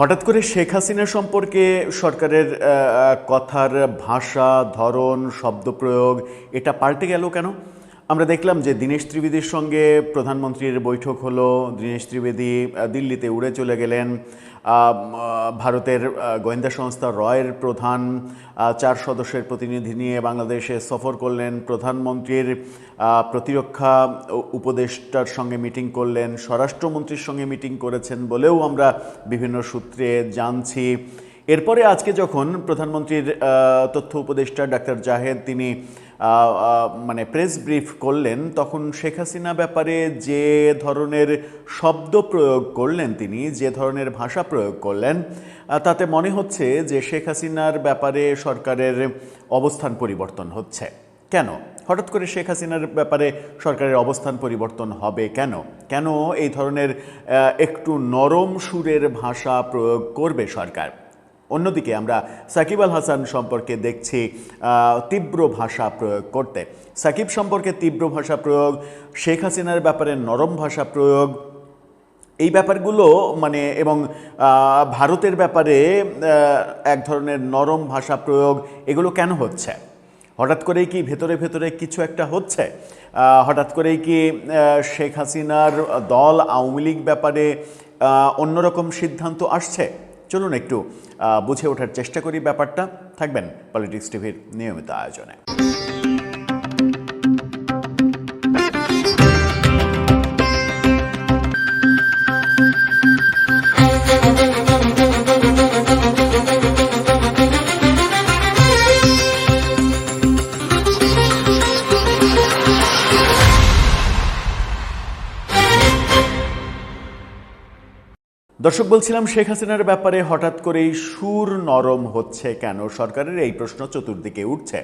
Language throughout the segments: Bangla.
হঠাৎ করে শেখ হাসিনা সম্পর্কে সরকারের কথার ভাষা, ধরন, শব্দপ্রয়োগ এটা পাল্টে গেল কেন? আমরা দেখলাম যে দীনেশ ত্রিবেদীর সঙ্গে প্রধানমন্ত্রীর বৈঠক হলো। দীনেশ ত্রিবেদী দিল্লিতে উড়ে চলে গেলেন। ভারতের গোয়েন্দা সংস্থা রয়ের প্রধান 4 সদস্যের প্রতিনিধি নিয়ে বাংলাদেশে সফর করলেন। প্রধানমন্ত্রীর প্রতিরক্ষা উপদেষ্টার সঙ্গে মিটিং করলেন, স্বরাষ্ট্রমন্ত্রীর সঙ্গে মিটিং করেছেন বলেও আমরা বিভিন্ন সূত্রে জানছি। এরপরে আজকে যখন প্রধানমন্ত্রীর তথ্য উপদেষ্টা ডাক্তার জাহেদ তিনি প্রেস ব্রিফ করলেন, তখন শেখ হাসিনা ব্যাপারে যে ধরনের শব্দ প্রয়োগ করলেন, তিনি যে ধরনের ভাষা প্রয়োগ করলেন, তাতে মনে হচ্ছে যে শেখ হাসিনার ব্যাপারে সরকারের অবস্থান পরিবর্তন হচ্ছে। কেন হঠাৎ করে শেখ হাসিনার ব্যাপারে সরকারের অবস্থান পরিবর্তন হবে? কেন কেন এই ধরনের একটু নরম সুরের ভাষা প্রয়োগ করবে সরকার? অন্যদিকে আমরা সাকিব আল হাসান সম্পর্কে দেখছি তীব্র ভাষা প্রয়োগ করতে। সাকিব সম্পর্কে তীব্র ভাষা প্রয়োগ, শেখ হাসিনার ব্যাপারে নরম ভাষা প্রয়োগ, এই ব্যাপারগুলো এবং ভারতের ব্যাপারে এক ধরনের নরম ভাষা প্রয়োগ, এগুলো কেন হচ্ছে? হঠাৎ করেই কি ভেতরে ভেতরে কিছু একটা হচ্ছে? হঠাৎ করেই কি শেখ হাসিনার দল আওয়ামী লীগ ব্যাপারে অন্যরকম সিদ্ধান্ত আসছে? চলুন একটু বুঝে ওঠার চেষ্টা করি ব্যাপারটা। থাকবেন পলিটিক্স টিভির নিয়মিত আয়োজনে। দর্শক, বলছিলাম শেখ হাসিনার ব্যাপারে হঠাৎ করেই সুর নরম হচ্ছে কেন? সরকারের এই প্রশ্ন চতুর্দিকে উঠছে।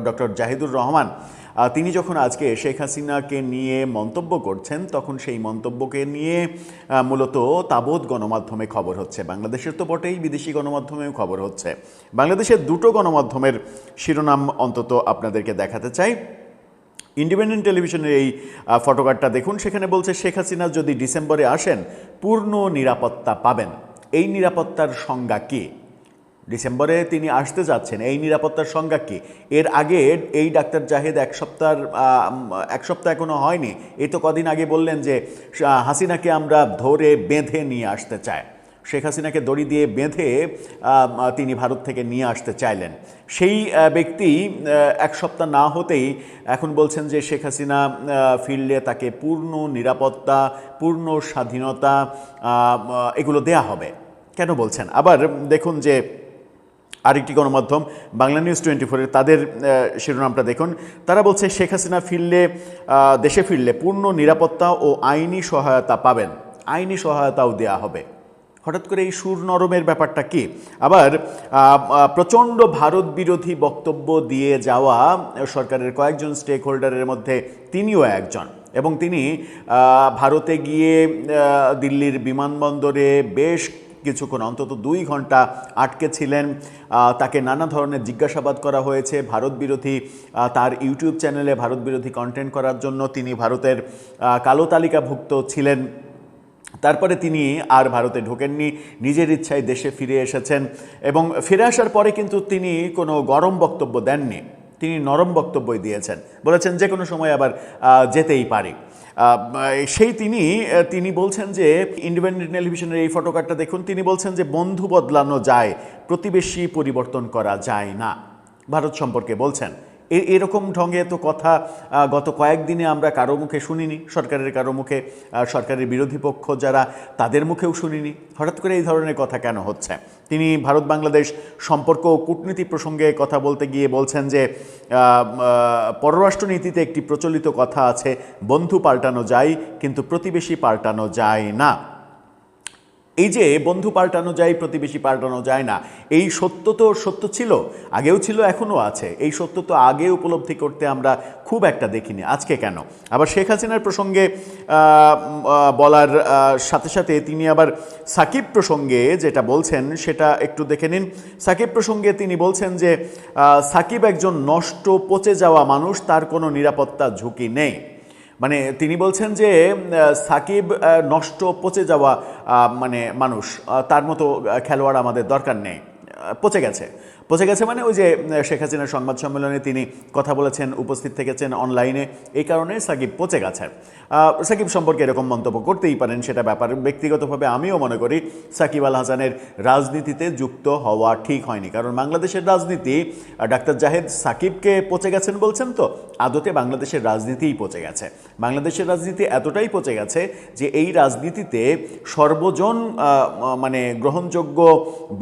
ডক্টর জাহিদুর রহমান তিনি যখন আজকে শেখ হাসিনাকে নিয়ে মন্তব্য করছেন, তখন সেই মন্তব্যকে নিয়ে মূলত তাবৎ গণমাধ্যমে খবর হচ্ছে। বাংলাদেশের তো বটেই, বিদেশি গণমাধ্যমেও খবর হচ্ছে। বাংলাদেশের দুটো গণমাধ্যমের শিরোনাম অন্তত আপনাদেরকে দেখাতে চাই। ইন্ডিপেন্ডেন্ট টেলিভিশনের এই ফটোকার্ডটা দেখুন। সেখানে বলছে শেখ হাসিনা যদি ডিসেম্বরে আসেন পূর্ণ নিরাপত্তা পাবেন। এই নিরাপত্তার সংজ্ঞা কী? ডিসেম্বরে তিনি আসতে যাচ্ছেন, এই নিরাপত্তার সংজ্ঞা কী? এর আগে এই ডাক্তার জাহেদ এক সপ্তাহ এখনো হয়নি, এই তো কদিন আগে বললেন যে হাসিনাকে আমরা ধরে বেঁধে নিয়ে আসতে চাই। শেখ হাসিনাকে দড়ি দিয়ে বেঁধে তিনি ভারত থেকে নিয়ে আসতে চাইলেন। সেই ব্যক্তি এক সপ্তাহ না হতেই এখন বলছেন যে শেখ হাসিনা ফিরলে তাকে পূর্ণ নিরাপত্তা, পূর্ণ স্বাধীনতা এগুলো দেয়া হবে। কেন বলছেন? আবার দেখুন যে আরেকটি গণমাধ্যম বাংলা নিউজ 24-এর তাদের শিরোনামটা দেখুন। তারা বলছে শেখ হাসিনা দেশে ফিরলে পূর্ণ নিরাপত্তা ও আইনি সহায়তা পাবেন, আইনি সহায়তাও দেয়া হবে। হঠাৎ করে এই সুর নরমের ব্যাপারটা কি? আবার প্রচণ্ড ভারত বিরোধী বক্তব্য দিয়ে যাওয়া সরকারের কয়েকজন স্টেক হোল্ডারের মধ্যে তিনিও একজন, এবং তিনি ভারতে গিয়ে দিল্লির বিমানবন্দরে বেশ কিছুক্ষণ, অন্তত 2 ঘন্টা আটকে ছিলেন। তাকে নানা ধরনের জিজ্ঞাসাবাদ করা হয়েছে। ভারত বিরোধী তার ইউটিউব চ্যানেলে ভারত বিরোধী কন্টেন্ট করার জন্য তিনি ভারতের কালো তালিকাভুক্ত ছিলেন। তারপরে তিনি আর ভারতে ঢোকেননি, নিজের ইচ্ছায় দেশে ফিরে এসেছেন, এবং ফিরে আসার পরে কিন্তু তিনি কোনো গরম বক্তব্য দেননি, তিনি নরম বক্তব্যই দিয়েছেন। বলেছেন যে কোনো সময় আবার যেতেই পারে। সেই তিনি বলছেন যে, ইন্ডিপেন্ডেন্ট টেলিভিশনের এই ফটোকার্ডটা দেখুন, তিনি বলছেন যে বন্ধু বদলানো যায়, প্রতিবেশী পরিবর্তন করা যায় না। ভারত সম্পর্কে বলছেন। এরকম ঢঙ্গে তো কথা গত কয়েকদিনে আমরা কারো মুখে শুনিনি, সরকারের কারো মুখে, সরকারের বিরোধী পক্ষ যারা তাদের মুখেও শুনিনি। হঠাৎ করে এই ধরনের কথা কেন হচ্ছে? তিনি ভারত বাংলাদেশ সম্পর্ক ও কূটনীতি প্রসঙ্গে কথা বলতে গিয়ে বলছেন যে পররাষ্ট্রনীতিতে একটি প্রচলিত কথা আছে, বন্ধু পাল্টানো যায় কিন্তু প্রতিবেশী পাল্টানো যায় না। এই যে বন্ধু পাল্টানো যায়, প্রতিবেশী পাল্টানো যায় না, এই সত্য তো সত্য ছিল, আগেও ছিল, এখনও আছে। এই সত্য তো আগে উপলব্ধি করতে আমরা খুব একটা দেখিনি, আজকে কেন? আবার শেখ হাসিনার প্রসঙ্গে বলার সাথে সাথে তিনি আবার সাকিব প্রসঙ্গে যেটা বলছেন সেটা একটু দেখে নিন। সাকিব প্রসঙ্গে তিনি বলছেন যে সাকিব একজন নষ্ট পচে যাওয়া মানুষ, তার কোনো নিরাপত্তা ঝুঁকি নেই। মানে তিনি বলছেন যে সাকিব নষ্ট পচে যাওয়া মানে মানুষ, তার মতো খেলোয়াড় আমাদের দরকার নেই, পচে গেছে। পচে গেছে মানে ওই যে শেখ হাসিনার সংবাদ সম্মেলনে তিনি কথা বলেছেন, উপস্থিত থেকেছেন অনলাইনে, এই কারণে সাকিব পচে গেছে। সাকিব সম্পর্কে এরকম মন্তব্য করতেই পারেন, সেটা ব্যাপার। ব্যক্তিগতভাবে আমিও মনে করি সাকিব আল হাসানের রাজনীতিতে যুক্ত হওয়া ঠিক হয়নি, কারণ বাংলাদেশের রাজনীতি, ডাক্তার জাহেদ সাকিবকে পচে গেছেন বলছেন, তো আদতে বাংলাদেশের রাজনীতিই পচে গেছে। বাংলাদেশের রাজনীতি এতটাই পচে গেছে যে এই রাজনীতিতে সর্বজন মানে গ্রহণযোগ্য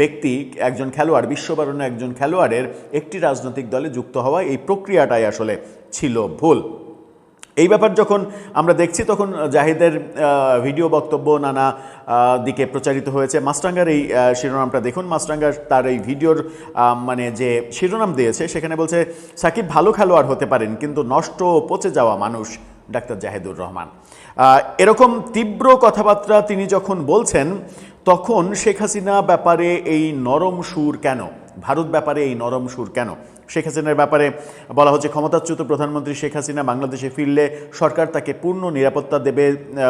ব্যক্তি, একজন খেলোয়াড়, বিশ্ববরণ্য একজন খেলোয়াড়ের একটি রাজনৈতিক দলে যুক্ত হওয়া, এই প্রক্রিয়াটাই আসলে ছিল ভুল। এই ব্যাপার যখন আমরা দেখছি তখন জাহিদের ভিডিও বক্তব্য নানা দিকে প্রচারিত হয়েছে। মাছরাঙ্গার এই শিরোনামটা দেখুন, মাছরাঙ্গার তার এই ভিডিওর মানে যে শিরোনাম দিয়েছে সেখানে বলছে সাকিব ভালো খেলোয়াড় হতে পারেন কিন্তু নষ্ট পচে যাওয়া মানুষ ডাক্তার জাহিদুর রহমান। এরকম তীব্র কথাবার্তা তিনি যখন বলছেন তখন শেখ হাসিনা ব্যাপারে এই নরম সুর কেন, ভারত ব্যাপারে এই নরম সুর কেন? শেখ হাসিনার ব্যাপারে বলা হচ্ছে ক্ষমতাচ্যুত প্রধানমন্ত্রী শেখ হাসিনা বাংলাদেশে ফিরলে সরকার তাকে পূর্ণ নিরাপত্তা দেবে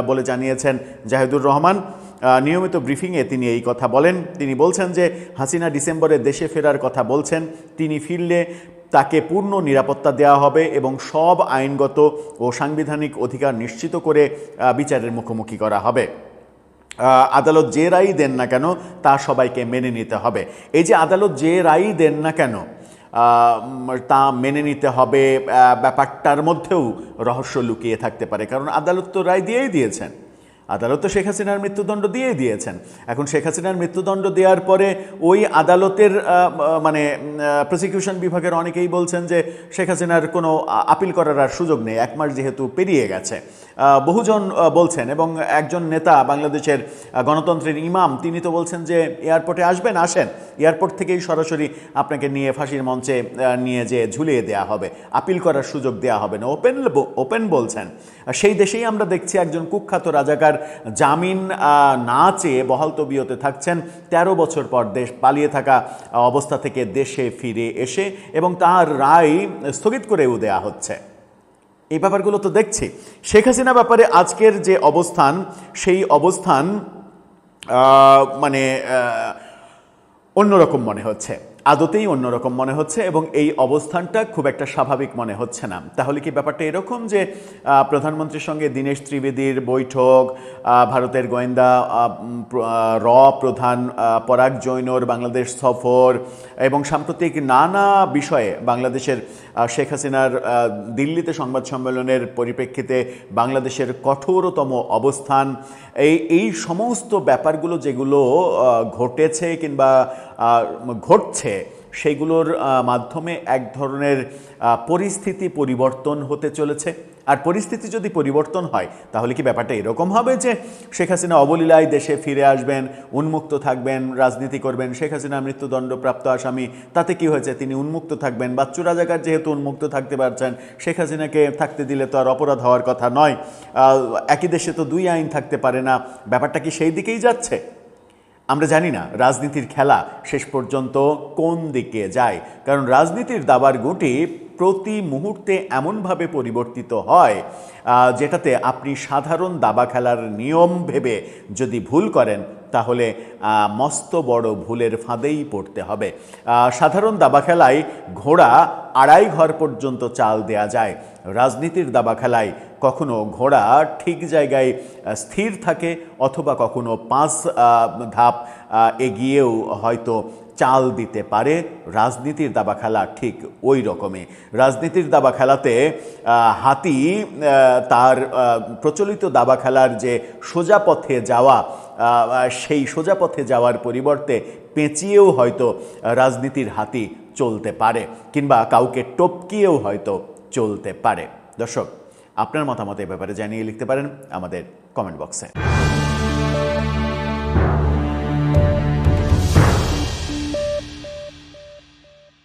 বলে জানিয়েছেন জাহিদুর রহমান। নিয়মিত ব্রিফিংয়ে তিনি এই কথা বলেন। তিনি বলছেন যে হাসিনা ডিসেম্বরে দেশে ফেরার কথা বলছেন, তিনি ফিরলে তাকে পূর্ণ নিরাপত্তা দেওয়া হবে এবং সব আইনগত ও সাংবিধানিক অধিকার নিশ্চিত করে বিচারের মুখোমুখি করা হবে। আদালত যে রায় দেন না কেন তা সবাইকে মেনে নিতে হবে। এই যে আদালত যে রায় দেন না কেন তা মেনে নিতে হবে, ব্যাপারটার মধ্যেও রহস্য লুকিয়ে থাকতে পারে, কারণ আদালত তো রায় দিয়েই দিয়েছেন। আদালত তো শেখ হাসিনার মৃত্যুদণ্ড দিয়েই দিয়েছেন। এখন শেখ হাসিনার মৃত্যুদণ্ড দেওয়ার পরে ওই আদালতের মানে প্রসিকিউশন বিভাগের অনেকেই বলছেন যে শেখ হাসিনার কোনো আপিল করার আর সুযোগ নেই, 1 মাস যেহেতু পেরিয়ে গেছে। বহুজন বলছেন, এবং একজন নেতা, বাংলাদেশের গণতন্ত্রের ইমাম, তিনি তো বলছেন যে এয়ারপোর্টে আসবেন, আসেন, এয়ারপোর্ট থেকেই সরাসরি আপনাকে নিয়ে ফাঁসির মঞ্চে নিয়ে যে ঝুলিয়ে দেওয়া হবে, আপিল করার সুযোগ দেওয়া হবে না, ওপেন বলছেন। সেই দেশেই আমরা দেখছি একজন কুখ্যাত রাজাকার জামিন না চেয়ে বহাল তবিয়তে থাকছেন, 13 বছর পর দেশ পালিয়ে থাকা অবস্থা থেকে দেশে ফিরে এসে, এবং তার রায় স্থগিত করেও দেওয়া হচ্ছে। এই ব্যাপারগুলো তো দেখছি। শেখ হাসিনা ব্যাপারে আজকের যে অবস্থান, সেই অবস্থান মানে অন্যরকম মনে হচ্ছে, আদতেই অন্যরকম মনে হচ্ছে, এবং এই অবস্থানটা খুব একটা স্বাভাবিক মনে হচ্ছে না। তাহলে কি ব্যাপারটা এরকম যে প্রধানমন্ত্রীর সঙ্গে দীনেশ ত্রিবেদীর বৈঠক, ভারতের গোয়েন্দা প্রধান পরাগ জৈনর বাংলাদেশ সফর, এবং সাম্প্রতিক নানা বিষয়ে বাংলাদেশের শেখ হাসিনার দিল্লিতে সংবাদ সম্মেলনের পরিপ্রেক্ষিতে বাংলাদেশের কঠোরতম অবস্থান, এই সমস্ত ব্যাপারগুলো যেগুলো ঘটেছে কিংবা ঘটছে, সেগুলোর মাধ্যমে এক ধরনের পরিস্থিতি পরিবর্তন হতে চলেছে। আর পরিস্থিতি যদি পরিবর্তন হয় তাহলে কি ব্যাপারটা এরকম হবে যে শেখ হাসিনা অবলীলায় দেশে ফিরে আসবেন, উন্মুক্ত থাকবেন, রাজনীতি করবেন? শেখ হাসিনা মৃত্যুদণ্ডপ্রাপ্ত আসামি, তাতে কি হয়েছে, তিনি উন্মুক্ত থাকবেন। বাচ্চু রাজাকার যেহেতু উন্মুক্ত থাকতে পারছেন, শেখ হাসিনাকে থাকতে দিলে তো আর অপরাধ হওয়ার কথা নয়। একই দেশে তো 2 আইন থাকতে পারে না। ব্যাপারটা কি সেই দিকেই যাচ্ছে? আমরা জানি না রাজনীতির খেলা শেষ পর্যন্ত কোন দিকে যায়, কারণ রাজনীতির দাবার গুটি প্রতি মুহূর্তে এমনভাবে পরিবর্তিত হয় যেটাতে আপনি সাধারণ দাবা খেলার নিয়ম ভেবে যদি ভুল করেন তাহলে মস্ত বড় ভুলের ফাঁদেই পড়তে হবে। সাধারণ দাবা খেলায় ঘোড়া 2.5 ঘর পর্যন্ত চাল দেয়া যায়, রাজনীতির দাবা খেলায় কখনো ঘোড়া ঠিক জায়গায় স্থির থাকে, অথবা কখনো 5 ধাপ এগিয়েও হয়তো চাল দিতে পারে। রাজনীতির দাবা খেলা ঠিক ওই রকমই। রাজনীতির দাবা খেলাতে হাতি তার প্রচলিত দাবা খেলার যে সোজা পথে যাওয়া, সেই সোজা পথে যাওয়ার পরিবর্তে পেঁচিয়েও হয়তো রাজনীতির হাতি চলতে পারে, কিংবা কাউকে টপকিয়েও হয়তো চলতে পারে। দর্শক, আপনার মতামত এ ব্যাপারে জানিয়ে লিখতে পারেন আমাদের কমেন্ট বক্সে।